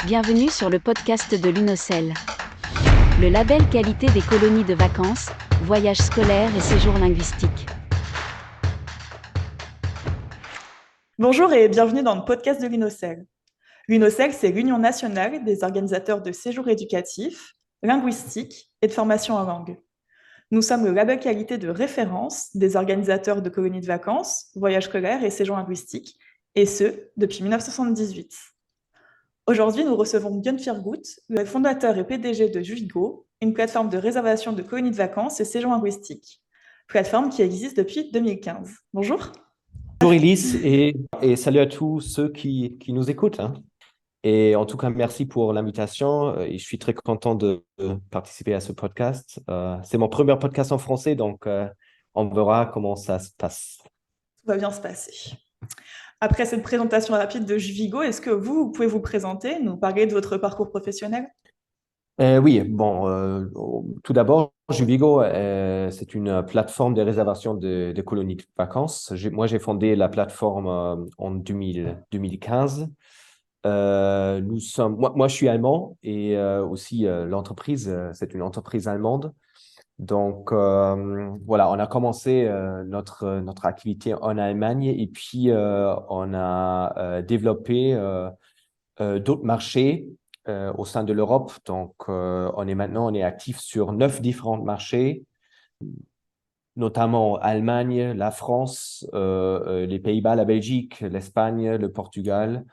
Bienvenue sur le podcast de l'UNOCEL. Le label qualité des colonies de vacances, voyages scolaires et séjours linguistiques. Bonjour et bienvenue dans le podcast de l'UNOCEL. L'UNOCEL, c'est l'Union nationale des organisateurs de séjours éducatifs, linguistiques et de formation en langue. Nous sommes le label qualité de référence des organisateurs de colonies de vacances, voyages scolaires et séjours linguistiques, et ce, depuis 1978. Aujourd'hui, nous recevons Björn Firgut, le fondateur et PDG de Juvigo, une plateforme de réservation de colonies de vacances et séjours linguistiques, plateforme qui existe depuis 2015. Bonjour. Bonjour Elise et salut à tous ceux qui nous écoutent, hein. Et en tout cas, merci pour l'invitation. Et je suis très content de participer à ce podcast. C'est mon premier podcast en français, donc on verra comment ça se passe. Tout va bien se passer. Après cette présentation rapide de Juvigo, est-ce que vous pouvez vous présenter, nous parler de votre parcours professionnel? Oui, bon, tout d'abord, Jubigo, c'est une plateforme de réservation de colonies de vacances. Moi, j'ai fondé la plateforme en 2015. Moi, je suis allemand et aussi l'entreprise, c'est une entreprise allemande. Donc, voilà, on a commencé notre activité en Allemagne et puis on a développé d'autres marchés au sein de l'Europe. Donc, on est actif sur 9 différents marchés, notamment Allemagne, la France, les Pays-Bas, la Belgique, l'Espagne, le Portugal,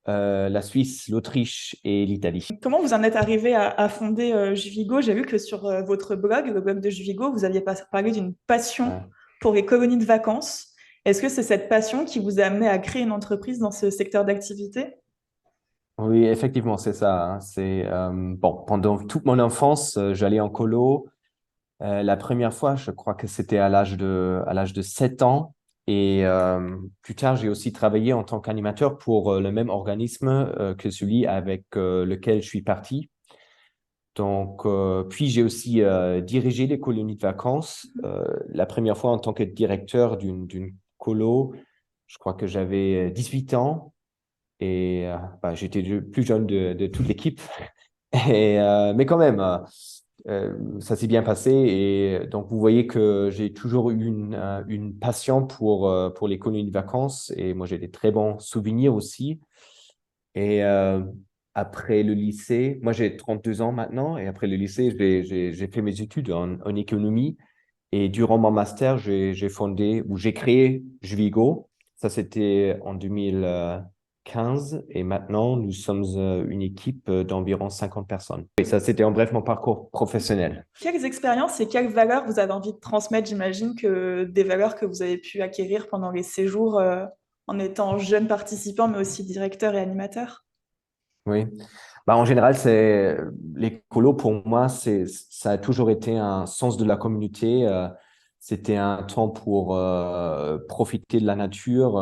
la Suisse, l'Autriche et l'Italie. Comment vous en êtes arrivé à fonder Juvigo? J'ai vu que sur votre blog, le blog de Juvigo, vous aviez parlé d'une passion Ouais. pour les colonies de vacances. Est-ce que c'est cette passion qui vous a amené à créer une entreprise dans ce secteur d'activité? Oui, effectivement, c'est ça, hein. C'est bon, pendant toute mon enfance, j'allais en colo. La première fois, je crois que c'était à l'âge de 7 ans. Et plus tard, j'ai aussi travaillé en tant qu'animateur pour le même organisme que celui avec lequel je suis parti. Donc, puis j'ai aussi dirigé des colonies de vacances. La première fois en tant que directeur d'une colo, je crois que j'avais 18 ans et j'étais le plus jeune de toute l'équipe. Mais quand même, ça s'est bien passé. Et donc, vous voyez que j'ai toujours eu une passion pour les colonies de vacances. Et moi, j'ai des très bons souvenirs aussi. Et après le lycée, moi, j'ai 32 ans maintenant. Et après le lycée, j'ai fait mes études en économie. Et durant mon master, j'ai créé Juvigo. Ça, c'était en 2015. Et maintenant, nous sommes une équipe d'environ 50 personnes. Et ça, c'était en bref mon parcours professionnel. Quelles expériences et quelles valeurs vous avez envie de transmettre? J'imagine que des valeurs que vous avez pu acquérir pendant les séjours en étant jeune participant, mais aussi directeur et animateur. Oui. En général, les colos pour moi, ça a toujours été un sens de la communauté. C'était un temps pour profiter de la nature,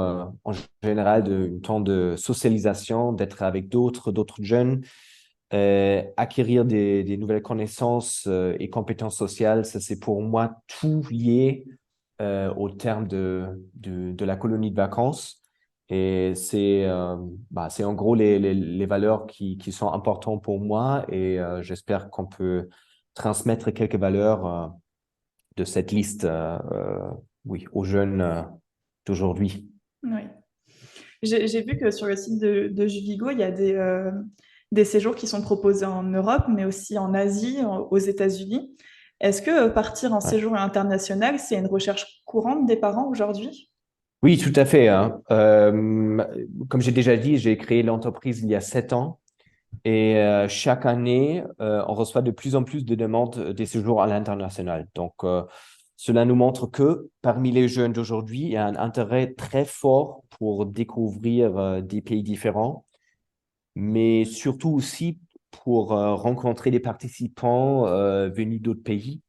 en général, un temps de socialisation, d'être avec d'autres jeunes, acquérir des nouvelles connaissances et compétences sociales. Ça, c'est pour moi tout lié au terme de la colonie de vacances. Et c'est en gros les valeurs qui sont importantes pour moi et j'espère qu'on peut transmettre quelques valeurs de cette liste oui, aux jeunes d'aujourd'hui. Oui. J'ai vu que sur le site de Juvigo, il y a des séjours qui sont proposés en Europe, mais aussi en Asie, aux États-Unis. Est-ce que partir en Ouais. séjour international, c'est une recherche courante des parents aujourd'hui? Oui, tout à fait, hein. Comme j'ai déjà dit, j'ai créé l'entreprise il y a 7 ans. Et chaque année, on reçoit de plus en plus de demandes des séjours à l'international. Donc, cela nous montre que parmi les jeunes d'aujourd'hui, il y a un intérêt très fort pour découvrir des pays différents, mais surtout aussi pour rencontrer des participants venus d'autres pays.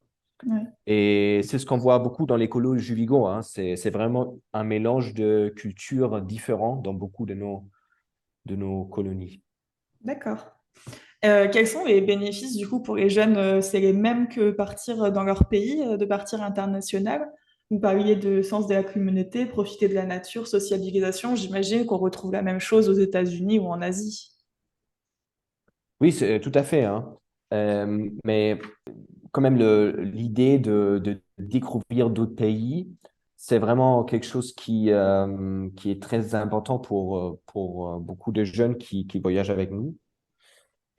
Oui. Et c'est ce qu'on voit beaucoup dans l'écolo Juvigo, hein. C'est vraiment un mélange de cultures différentes dans beaucoup de nos colonies. D'accord. Quels sont les bénéfices du coup pour les jeunes? C'est les mêmes que partir dans leur pays, de partir international? Vous parliez de sens de la communauté, profiter de la nature, sociabilisation. J'imagine qu'on retrouve la même chose aux États-Unis ou en Asie. Oui, c'est tout à fait, hein. Mais quand même, l'idée de découvrir d'autres pays, c'est vraiment quelque chose qui est très important pour beaucoup de jeunes qui voyagent avec nous.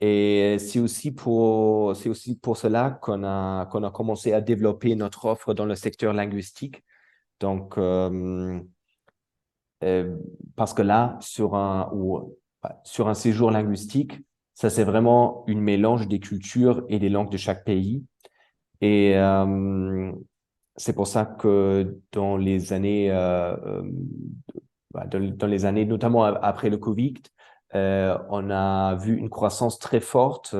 Et c'est aussi pour cela qu'on a commencé à développer notre offre dans le secteur linguistique. Donc, euh, parce que là, sur un séjour linguistique, ça, c'est vraiment une mélange des cultures et des langues de chaque pays. Et c'est pour ça que dans les années, notamment après le Covid, on a vu une croissance très forte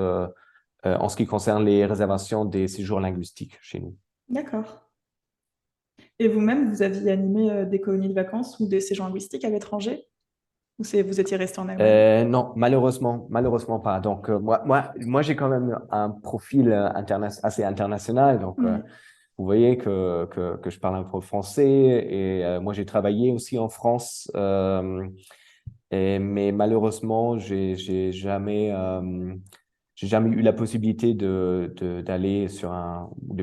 en ce qui concerne les réservations des séjours linguistiques chez nous. D'accord. Et vous-même, vous aviez animé des colonies de vacances ou des séjours linguistiques à l'étranger? Ou vous étiez resté en Allemagne? Non, malheureusement pas. Donc, moi j'ai quand même un profil assez international. Donc, Mhm. vous voyez que je parle un peu français et moi j'ai travaillé aussi en France. Mais malheureusement, j'ai jamais eu la possibilité d'aller ou de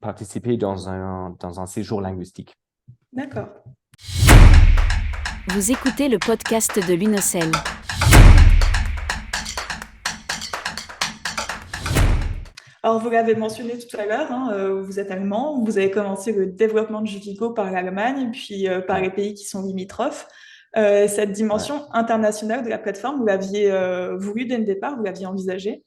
participer dans un séjour linguistique. D'accord. Vous écoutez le podcast de l'UNOCEL. Alors, vous l'avez mentionné tout à l'heure, hein, vous êtes allemand, vous avez commencé le développement de Juvigo par l'Allemagne, puis par Ouais, les pays qui sont limitrophes. Cette ouais. dimension internationale de la plateforme, vous l'aviez voulu dès le départ, vous l'aviez envisagé?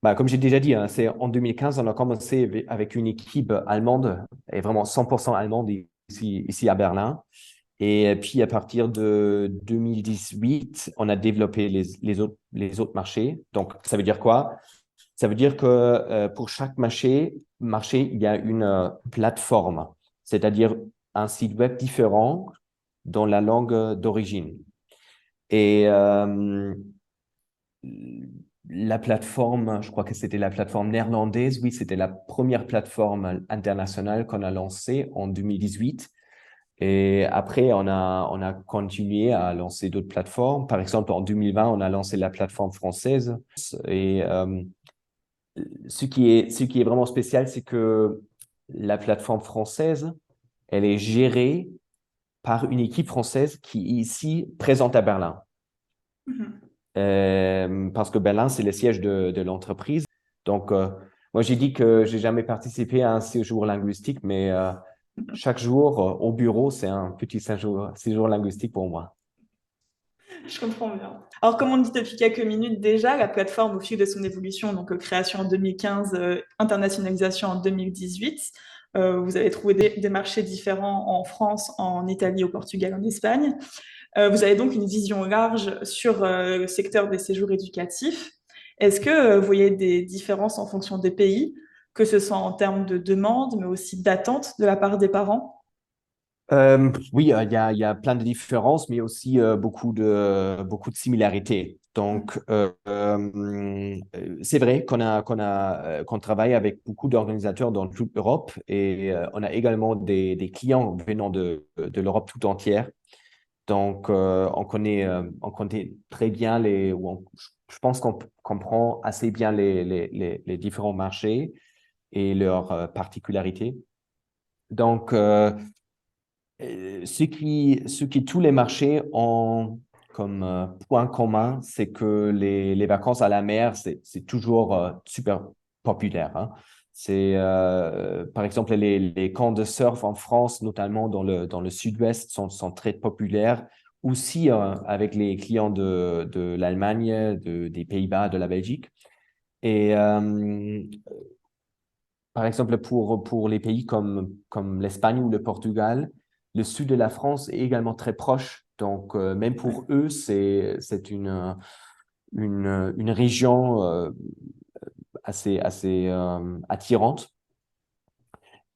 Bah, comme j'ai déjà dit, hein, c'est en 2015, on a commencé avec une équipe allemande, et vraiment 100% allemande ici à Berlin. Et puis, à partir de 2018, on a développé les autres marchés. Donc, ça veut dire quoi? Ça veut dire que pour chaque marché, il y a une plateforme, c'est-à-dire un site web différent dans la langue d'origine. Et la plateforme, je crois que c'était la plateforme néerlandaise, oui, c'était la première plateforme internationale qu'on a lancée en 2018. Et après, on a continué à lancer d'autres plateformes. Par exemple, en 2020, on a lancé la plateforme française. Et ce qui est vraiment spécial, c'est que la plateforme française, elle est gérée par une équipe française qui est ici présente à Berlin. Mhm. Parce que Berlin, c'est le siège de l'entreprise. Donc, moi, j'ai dit que j'ai jamais participé à un séjour linguistique, mais chaque jour au bureau, c'est un petit séjour linguistique pour moi. Je comprends bien. Alors, comme on dit depuis quelques minutes déjà, la plateforme, au fil de son évolution, donc création en 2015, internationalisation en 2018, vous avez trouvé des marchés différents en France, en Italie, au Portugal, en Espagne. Vous avez donc une vision large sur le secteur des séjours éducatifs. Est-ce que vous voyez des différences en fonction des pays, que ce soit en termes de demande, mais aussi d'attente de la part des parents? Oui, il y a plein de différences, mais aussi beaucoup de similarités. Donc, c'est vrai qu'on travaille avec beaucoup d'organisateurs dans toute l'Europe et on a également des clients venant de l'Europe tout entière. Donc, on connaît très bien je pense qu'on comprend assez bien les différents marchés et leurs particularités. Donc, ce qui tous les marchés ont comme point commun, c'est que les vacances à la mer, c'est toujours super populaire, hein. Par exemple, les camps de surf en France, notamment dans le sud-ouest, sont très populaires. Aussi avec les clients de l'Allemagne, des Pays-Bas, de la Belgique. Et par exemple, pour les pays comme l'Espagne ou le Portugal, le sud de la France est également très proche. Donc, même Ouais. pour eux, c'est une région assez attirante.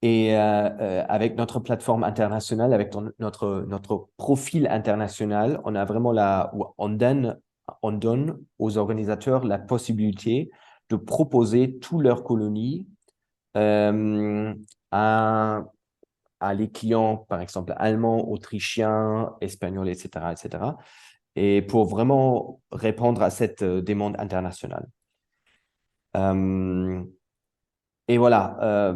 Et avec notre plateforme internationale, avec notre profil international, on a vraiment on donne aux organisateurs la possibilité de proposer toutes leurs colonies euh, à, à les clients, par exemple, allemands, autrichiens, espagnols, etc., etc. et pour vraiment répondre à cette demande internationale. Et voilà,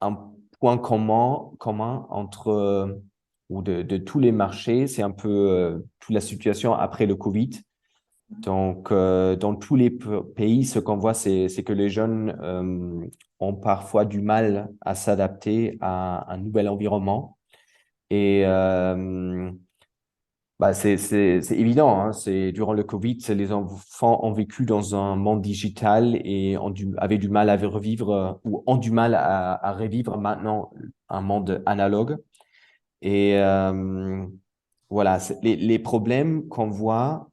un point commun entre ou de tous les marchés, c'est un peu toute la situation après le Covid. Donc, dans tous les pays, ce qu'on voit, c'est que les jeunes ont parfois du mal à s'adapter à un nouvel environnement. Et c'est évident, hein, durant le Covid, les enfants ont vécu dans un monde digital et avaient du mal à revivre ou ont du mal à revivre maintenant un monde analogue. Et voilà, les problèmes qu'on voit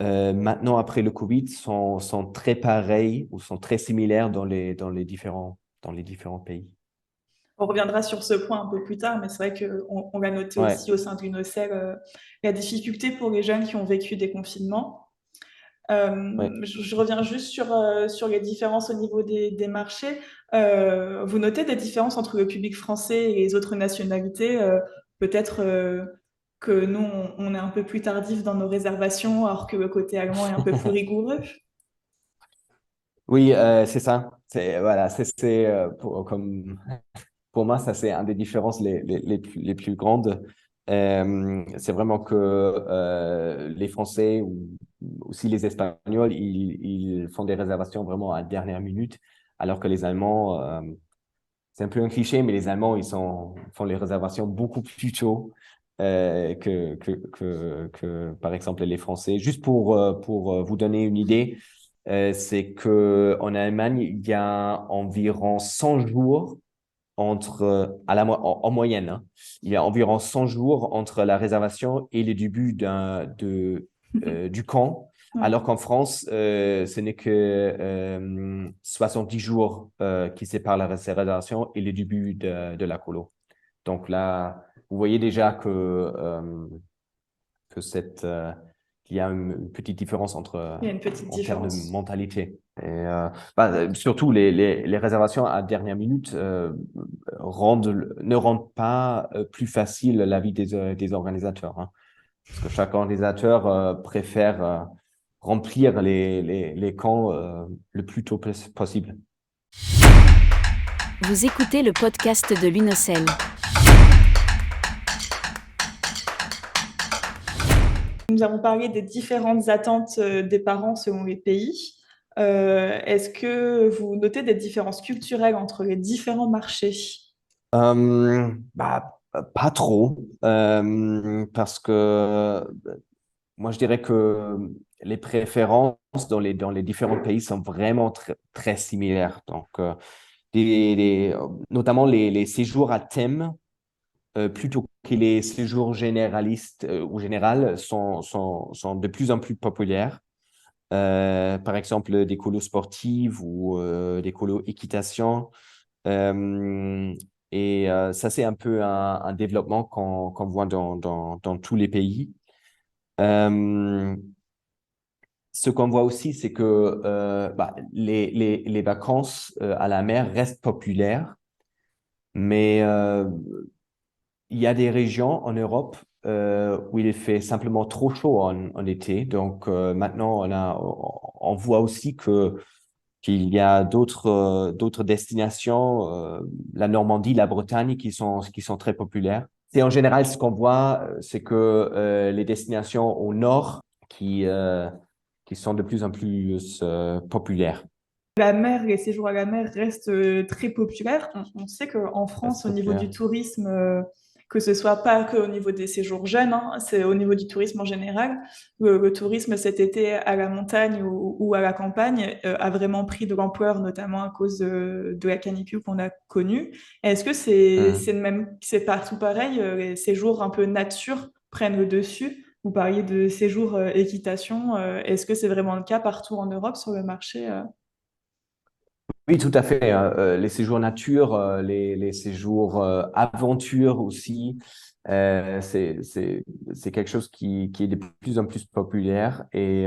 maintenant après le Covid sont très pareils ou sont très similaires dans les différents pays. On reviendra sur ce point un peu plus tard, mais c'est vrai qu'on l'a noté Ouais, aussi au sein de l'UNOCEL, la difficulté pour les jeunes qui ont vécu des confinements. ouais. Je reviens juste sur les différences au niveau des marchés. Vous notez des différences entre le public français et les autres nationalités? Peut-être que nous, on est un peu plus tardif dans nos réservations, alors que le côté allemand est un peu plus rigoureux. Oui, c'est ça. Voilà, pour moi, ça c'est une des différences les plus grandes. C'est vraiment que les Français ou aussi les Espagnols, ils font des réservations vraiment à la dernière minute, alors que les Allemands, c'est un peu un cliché, mais les Allemands, font les réservations beaucoup plus tôt par exemple, les Français. Juste pour vous donner une idée, c'est qu'en Allemagne, il y a environ 100 jours en moyenne, hein, il y a environ 100 jours entre la réservation et le début du camp, Ouais. alors qu'en France, ce n'est que 70 jours qui séparent la réservation et le début de la colo. Donc là, vous voyez déjà qu'il y a une petite différence Il y a une petite en termes de différence. mentalité. Et, surtout, les réservations à dernière minute ne rendent pas plus facile la vie des organisateurs, hein. Parce que chaque organisateur préfère remplir les camps le plus tôt possible. Vous écoutez le podcast de l'UNOCEL. Nous avons parlé des différentes attentes des parents selon les pays. Est-ce que vous notez des différences culturelles entre les différents marchés? Pas trop, parce que moi je dirais que les préférences dans les différents pays sont vraiment très similaires. Donc, notamment les séjours à thème, plutôt que les séjours généralistes ou général, sont de plus en plus populaires. Par exemple, des colos sportives ou des colos équitation. Euh, Ça, c'est un peu un développement qu'on voit dans tous les pays. Euh, Ce qu'on voit aussi, c'est que les vacances à la mer restent populaires, mais il y a des régions en Europe où il fait simplement trop chaud en été. Donc maintenant, on voit aussi qu'il y a d'autres destinations, la Normandie, la Bretagne, qui sont très populaires. Et en général, ce qu'on voit, c'est que les destinations au nord qui sont de plus en plus populaires. La mer, les séjours à la mer restent très populaires. On sait qu'en France, Reste au niveau du populaire. tourisme, que ce soit pas que au niveau des séjours jeunes, hein, c'est au niveau du tourisme en général. Le tourisme cet été à la montagne ou à la campagne a vraiment pris de l'ampleur, notamment à cause de la canicule qu'on a connue. Est-ce que Hmm. c'est partout pareil, les séjours un peu nature prennent le dessus? Vous parliez de séjours équitation. Est-ce que c'est vraiment le cas partout en Europe sur le marché? Oui, tout à fait, hein. Les séjours nature, les séjours aventure aussi, c'est quelque chose qui est de plus en plus populaire. Et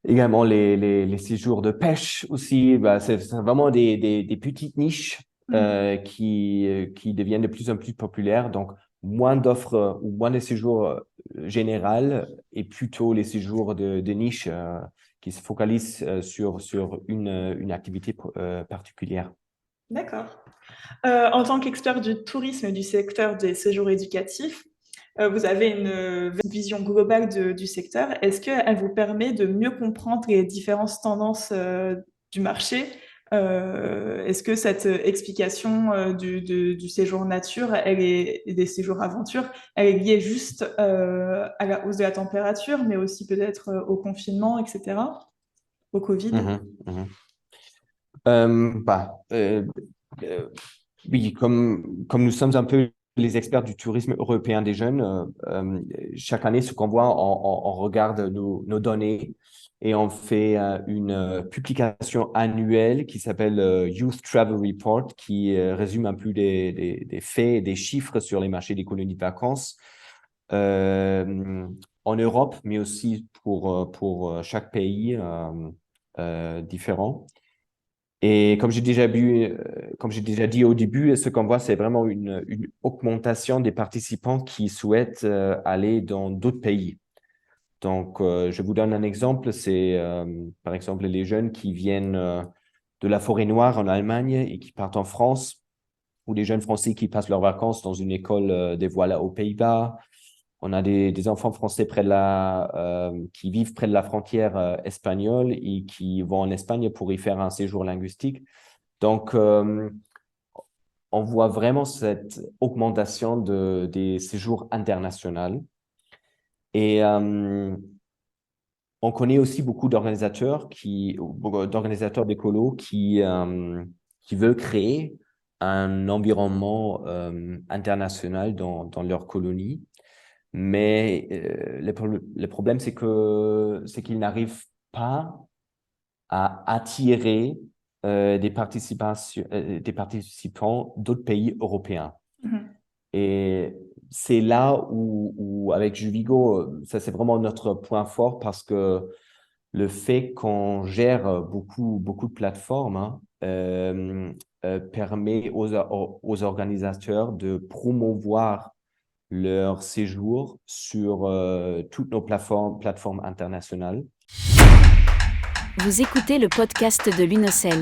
également les séjours de pêche aussi, c'est vraiment des petites niches Mm. qui deviennent de plus en plus populaires. Donc, moins d'offres ou moins de séjours généraux et plutôt les séjours de niche qui se focalisent sur une activité particulière. D'accord. En tant qu'expert du tourisme et du secteur des séjours éducatifs, vous avez une vision globale du secteur. Est-ce qu'elle vous permet de mieux comprendre les différentes tendances du marché? Est-ce que cette explication du séjour nature, et des séjours aventure, elle est liée juste à la hausse de la température, mais aussi peut-être au confinement, etc., au Covid? Mhm, mhm. Bah, oui, comme nous sommes un peu les experts du tourisme européen des jeunes, chaque année, ce qu'on voit, on regarde nos données et on fait une publication annuelle qui s'appelle Youth Travel Report, qui résume un peu des faits et des chiffres sur les marchés des colonies de vacances en Europe, mais aussi pour chaque pays différent. Et comme j'ai déjà dit au début, ce qu'on voit, c'est vraiment une augmentation des participants qui souhaitent aller dans d'autres pays. Donc, je vous donne un exemple. C'est par exemple les jeunes qui viennent de la Forêt-Noire en Allemagne et qui partent en France, ou les jeunes Français qui passent leurs vacances dans une école des voiles aux Pays-Bas. On a des enfants français qui vivent près de la frontière espagnole et qui vont en Espagne pour y faire un séjour linguistique. Donc, on voit vraiment cette augmentation des séjours internationaux. Et on connaît aussi beaucoup d'organisateurs d'écolos qui veulent créer un environnement international dans leur colonie. Mais le problème, c'est qu'ils n'arrivent pas à attirer des participants d'autres pays européens. Mhm. Et c'est là où avec Juvigo, ça c'est vraiment notre point fort parce que le fait qu'on gère beaucoup de plateformes permet aux organisateurs de promouvoir leur séjour sur toutes nos plateformes internationales. Vous écoutez le podcast de l'UNOCEL.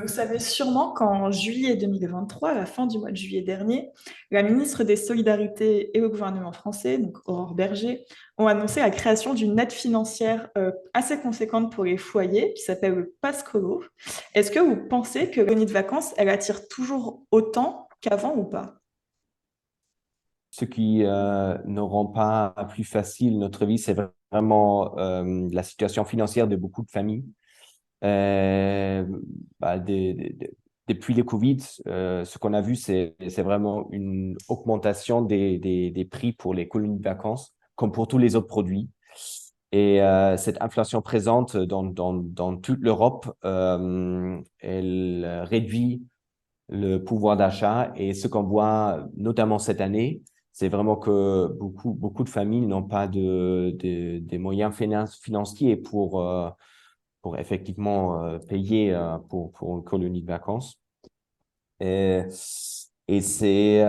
Vous savez sûrement qu'en juillet 2023, à la fin du mois de juillet dernier, la ministre des Solidarités et le gouvernement français, donc Aurore Berger, ont annoncé la création d'une aide financière assez conséquente pour les foyers, qui s'appelle le Pass Colo. Est-ce que vous pensez que l'année de vacances, elle attire toujours autant qu'avant ou pas? Ce qui ne rend pas plus facile notre vie, c'est vraiment la situation financière de beaucoup de familles. Euh, bah, depuis le Covid, ce qu'on a vu, c'est vraiment une augmentation des prix pour les colonies de vacances, comme pour tous les autres produits. Et cette inflation présente dans toute l'Europe, elle réduit le pouvoir d'achat. Et ce qu'on voit notamment cette année, c'est vraiment que beaucoup de familles n'ont pas des moyens financiers pour effectivement payer pour une colonie de vacances. Et, et c'est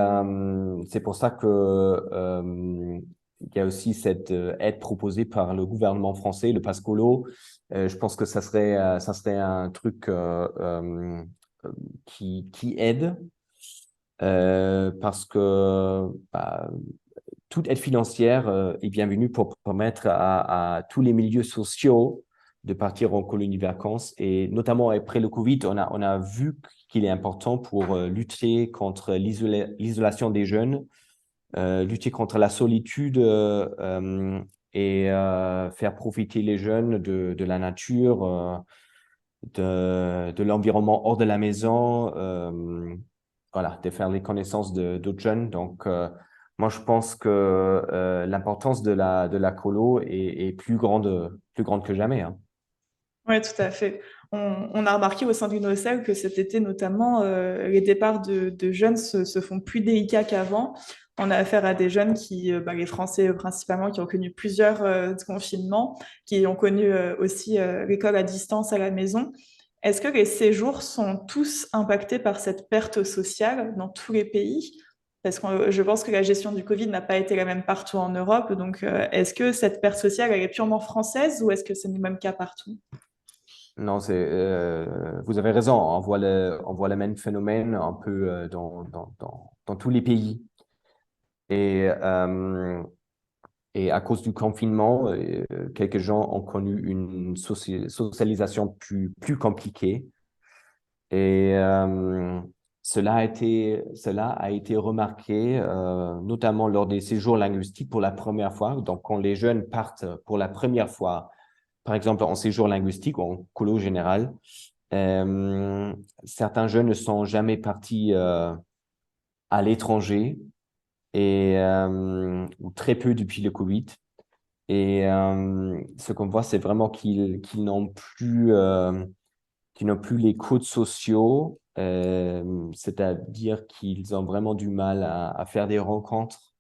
pour ça que il y a aussi cette aide proposée par le gouvernement français, le Pascolo. Je pense que ça serait un truc qui aide parce que bah, toute aide financière est bienvenue pour permettre à tous les milieux sociaux de partir en colonie de vacances. Et notamment après le Covid, on a vu qu'il est important pour lutter contre l'isolation des jeunes, lutter contre la solitude et faire profiter les jeunes de la nature, de l'environnement hors de la maison, voilà, de faire les connaissances d'autres jeunes. Donc, moi, je pense que l'importance de la colo est plus grande que jamais, hein. Oui, tout à fait. On a remarqué au sein du NOCEL que cet été, notamment, les départs de jeunes se font plus délicats qu'avant. On a affaire à des jeunes les Français principalement, qui ont connu plusieurs confinements, qui ont connu aussi l'école à distance à la maison. Est-ce que les séjours sont tous impactés par cette perte sociale dans tous les pays? Parce que je pense que la gestion du Covid n'a pas été la même partout en Europe. Donc, est-ce que cette perte sociale, elle est purement française ou est-ce que c'est le même cas partout? Non, vous avez raison, on voit le même phénomène un peu dans tous les pays. Et, euh, et à cause du confinement, quelques gens ont connu une socialisation plus compliquée. Et cela a été remarqué notamment lors des séjours linguistiques pour la première fois. Donc, quand les jeunes partent pour la première fois, par exemple en séjour linguistique ou en colo général, certains jeunes ne sont jamais partis à l'étranger ou très peu depuis le Covid. Et ce qu'on voit, c'est vraiment qu'ils n'ont plus les codes sociaux, c'est-à-dire qu'ils ont vraiment du mal à faire des rencontres.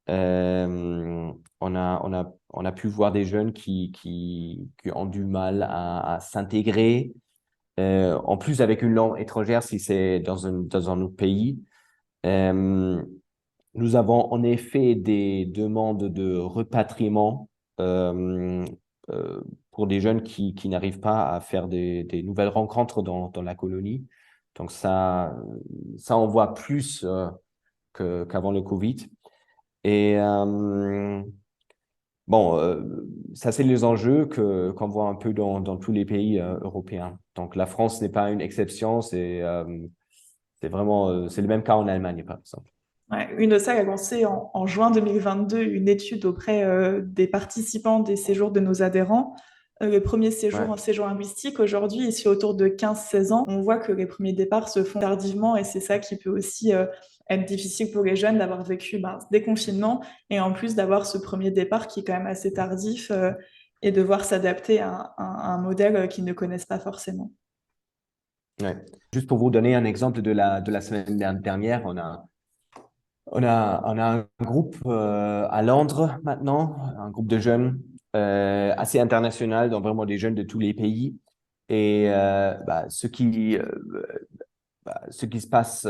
On a pu voir des jeunes qui ont du mal à s'intégrer. En plus, avec une langue étrangère, si c'est dans un autre pays. Euh, Nous avons en effet des demandes de repatriement euh, euh, pour des jeunes qui n'arrivent pas à faire des nouvelles rencontres dans la colonie. Donc ça on voit plus qu'avant le Covid. Et bon, ça c'est les enjeux qu'on voit un peu dans tous les pays européens. Donc la France n'est pas une exception, c'est vraiment c'est le même cas en Allemagne par exemple. Ouais, UNOSAL a lancé en juin 2022 une étude auprès des participants des séjours de nos adhérents. Le premier séjour, Ouais. un séjour linguistique, aujourd'hui, ici autour de 15-16 ans, on voit que les premiers départs se font tardivement et c'est ça qui peut aussi être difficile pour les jeunes d'avoir vécu ce déconfinement et en plus d'avoir ce premier départ qui est quand même assez tardif et devoir s'adapter à un modèle qu'ils ne connaissent pas forcément. Ouais. Juste pour vous donner un exemple de la semaine dernière, on a un groupe à Londres maintenant, un groupe de jeunes assez international, donc vraiment des jeunes de tous les pays. Et ce qui se passe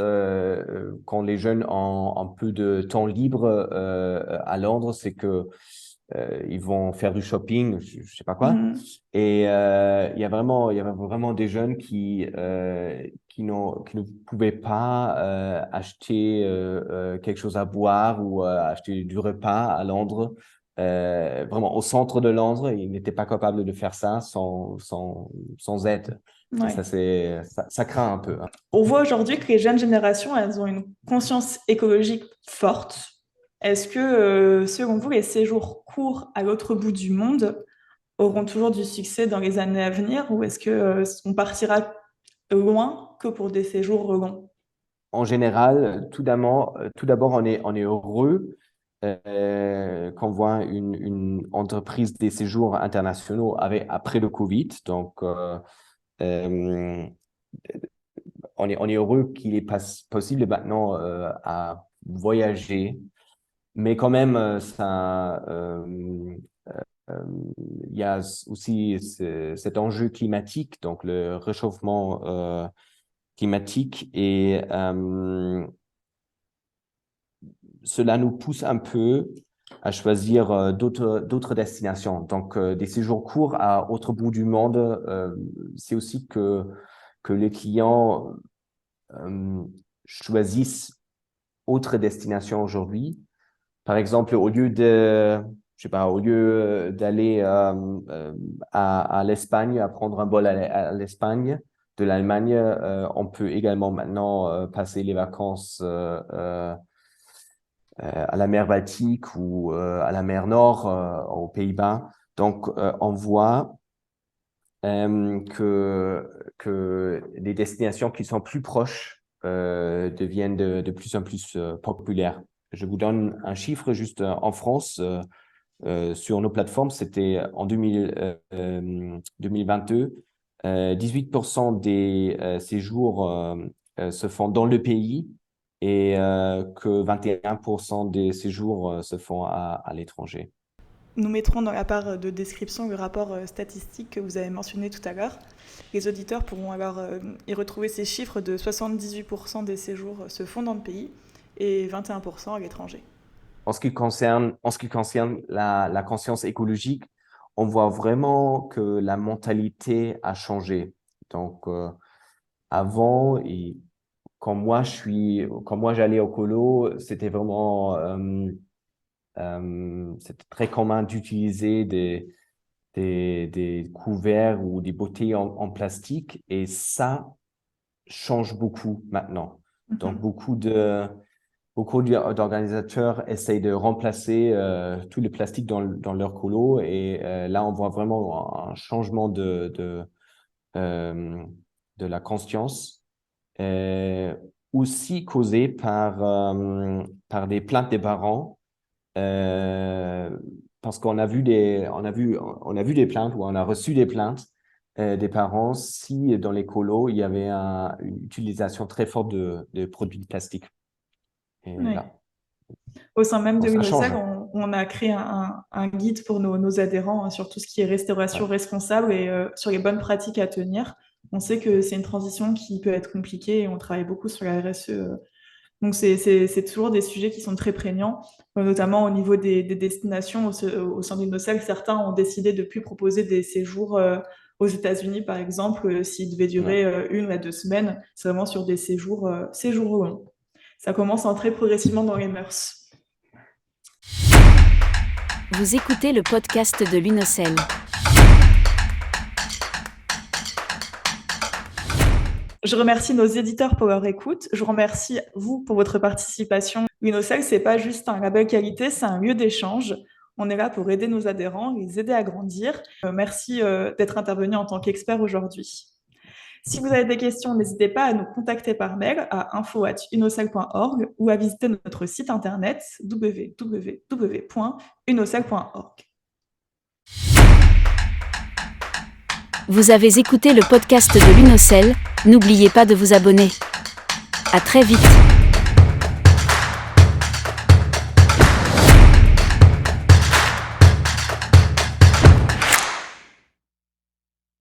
quand les jeunes ont un peu de temps libre à Londres, c'est que ils vont faire du shopping, je sais pas quoi. Mhm. Et il y avait vraiment des jeunes qui ne pouvaient pas acheter quelque chose à boire ou acheter du repas à Londres. Vraiment au centre de Londres, ils n'étaient pas capables de faire ça sans aide. Et Ouais. ça craint un peu, hein. On voit aujourd'hui que les jeunes générations, elles ont une conscience écologique forte. Est-ce que, selon vous, les séjours courts à l'autre bout du monde auront toujours du succès dans les années à venir ou est-ce que, on partira loin que pour des séjours longs? En général, tout d'abord, on est heureux qu'on voit une entreprise des séjours internationaux après le Covid. Donc, euh, on est heureux qu'il est possible maintenant à voyager. Mais quand même, euh, il y a aussi cet enjeu climatique, donc le réchauffement climatique. Et cela nous pousse un peu à choisir d'autres destinations. Donc, des séjours courts à autre bout du monde, c'est aussi que les clients euh, choisissent autres destinations aujourd'hui. Par exemple, je sais pas, au lieu d'aller à l'Espagne, à prendre un vol à l'Espagne, de l'Allemagne, on peut également maintenant passer les vacances à la mer Baltique ou à la mer Nord, aux Pays-Bas. Donc, on voit que des destinations qui sont plus proches deviennent de plus en plus populaires. Je vous donne un chiffre juste en France. Sur nos plateformes, c'était en 2022, 18% des séjours se font dans le pays et que 21% des séjours se font à l'étranger. Nous mettrons dans la barre de description le rapport statistique que vous avez mentionné tout à l'heure. Les auditeurs pourront alors y retrouver ces chiffres de 78% des séjours se font dans le pays et 21% à l'étranger. En ce qui concerne la conscience écologique, on voit vraiment que la mentalité a changé. Donc, avant, quand moi j'allais au colo, c'était vraiment c'était très commun d'utiliser des couverts ou des bouteilles en plastique, et ça change beaucoup maintenant. Donc, beaucoup d'organisateurs essayent de remplacer tout le plastique dans leur colo, et là, on voit vraiment un changement de la conscience, aussi causé par des plaintes des parents, parce qu'on a vu des plaintes, ou on a reçu des plaintes des parents si dans les colos il y avait une utilisation très forte de produits de plastique. Et Oui. là, Au sein même de ça l'UNOCEL, change. on a créé un guide pour nos adhérents sur tout ce qui est restauration responsable et sur les bonnes pratiques à tenir. On sait que c'est une transition qui peut être compliquée et on travaille beaucoup sur la RSE. Donc, c'est toujours des sujets qui sont très prégnants, notamment au niveau des destinations. Au sein d'UNOCEL, certains ont décidé de ne plus proposer des séjours aux États-Unis, par exemple, s'ils devaient durer 1 à 2 semaines. C'est vraiment sur des séjours longs. Ça commence à entrer progressivement dans les mœurs. Vous écoutez le podcast de l'UNOCEL. Je remercie nos éditeurs pour leur écoute. Je vous remercie, vous, pour votre participation. l'UNOCEL, c'est pas juste un label qualité, c'est un lieu d'échange. On est là pour aider nos adhérents, les aider à grandir. Merci d'être intervenu en tant qu'expert aujourd'hui. Si vous avez des questions, n'hésitez pas à nous contacter par mail à info@unocel.org ou à visiter notre site internet www.unocel.org. Vous avez écouté le podcast de l'UNOCEL, n'oubliez pas de vous abonner. À très vite.